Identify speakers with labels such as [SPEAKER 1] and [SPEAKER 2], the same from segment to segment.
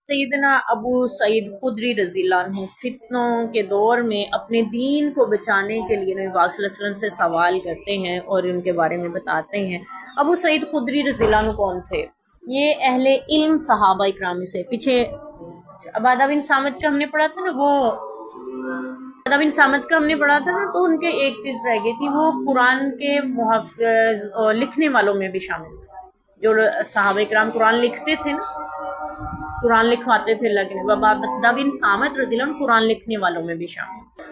[SPEAKER 1] سیدنا ابو سعید خدری رضی اللہ عنہ فتنوں کے دور میں اپنے دین کو بچانے کے لیے نبی پاک صلی اللہ علیہ وسلم سے سوال کرتے ہیں اور ان کے بارے میں بتاتے ہیں۔ ابو سعید خدری رضی اللہ عنہ کون تھے؟ یہ اہل علم صحابہ اکرام میں سے پیچھے عبادہ بن صامت کا ہم نے پڑھا تھا نا، عبادہ بن صامت کا ہم نے پڑھا تھا نا، تو ان کے ایک چیز رہ گئی تھی، وہ قرآن کے لکھنے والوں میں بھی شامل تھے۔ جو صحابہ اکرام قرآن لکھتے تھے نا، قرآن لکھواتے تھے اللہ کے نبی، عبادہ بن صامت رضی اللہ عنہ قرآن لکھنے والوں میں بھی شامل تھے۔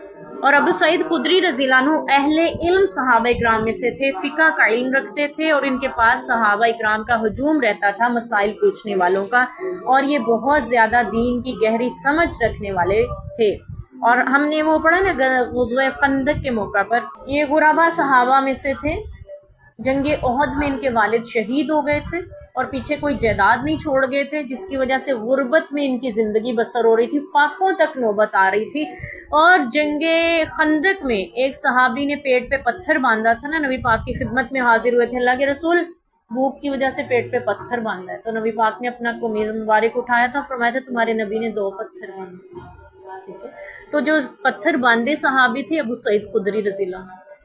[SPEAKER 1] اور ابو سعید خدری رضی اللہ عنہ اہل علم صحابہ اکرام میں سے تھے، فقہ کا علم رکھتے تھے اور ان کے پاس صحابہ اکرام کا ہجوم رہتا تھا مسائل پوچھنے والوں کا، اور یہ بہت زیادہ دین کی گہری سمجھ رکھنے والے تھے۔ اور ہم نے وہ پڑھا نا غزوہ خندق کے موقع پر، یہ غربا صحابہ میں سے تھے۔ جنگ احد میں ان کے والد شہید ہو گئے تھے اور پیچھے کوئی جائیداد نہیں چھوڑ گئے تھے، جس کی وجہ سے غربت میں ان کی زندگی بسر ہو رہی تھی، فاقوں تک نوبت آ رہی تھی۔ اور جنگ خندق میں ایک صحابی نے پیٹ پہ پتھر باندھا تھا نا، نبی پاک کی خدمت میں حاضر ہوئے تھے، اللہ کے رسول بھوک کی وجہ سے پیٹ پہ پتھر باندھا ہے، تو نبی پاک نے اپنا قمیض مبارک اٹھایا تھا، فرمایا تھا تمہارے نبی نے 2 پتھر باندھے، ٹھیک ہے۔ تو جو پتھر باندھے صحابی تھے ابو سعید خدری رضی اللہ عنہ تھے۔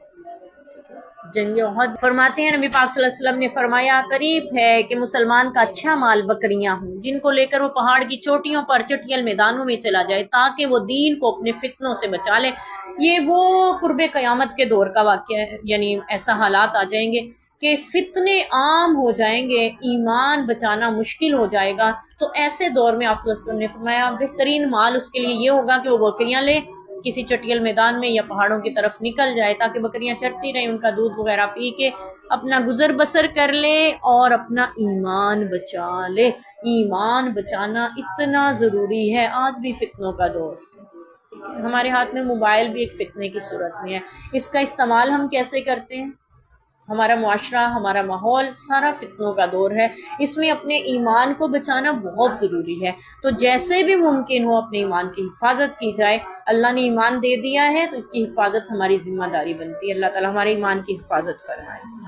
[SPEAKER 1] جنگ احد فرماتے ہیں نبی پاک صلی اللہ علیہ وسلم نے فرمایا، قریب ہے کہ مسلمان کا اچھا مال بکریاں ہوں جن کو لے کر وہ پہاڑ کی چوٹیوں پر چٹیل میدانوں میں چلا جائے تاکہ وہ دین کو اپنے فتنوں سے بچا لے۔ یہ وہ قرب قیامت کے دور کا واقعہ ہے، یعنی ایسا حالات آ جائیں گے کہ فتنے عام ہو جائیں گے، ایمان بچانا مشکل ہو جائے گا۔ تو ایسے دور میں آپ صلی اللہ علیہ وسلم نے فرمایا بہترین مال اس کے لیے یہ ہوگا کہ وہ بکریاں لے، کسی چٹیل میدان میں یا پہاڑوں کی طرف نکل جائے تاکہ بکریاں چرتی رہیں، ان کا دودھ وغیرہ پی کے اپنا گزر بسر کر لے اور اپنا ایمان بچا لے۔ ایمان بچانا اتنا ضروری ہے، آج بھی فتنوں کا دور ہے، ہمارے ہاتھ میں موبائل بھی ایک فتنے کی صورت میں ہے، اس کا استعمال ہم کیسے کرتے ہیں؟ ہمارا معاشرہ، ہمارا ماحول سارا فتنوں کا دور ہے، اس میں اپنے ایمان کو بچانا بہت ضروری ہے۔ تو جیسے بھی ممکن ہو اپنے ایمان کی حفاظت کی جائے، اللہ نے ایمان دے دیا ہے تو اس کی حفاظت ہماری ذمہ داری بنتی ہے۔ اللہ تعالی ہمارے ایمان کی حفاظت فرمائے۔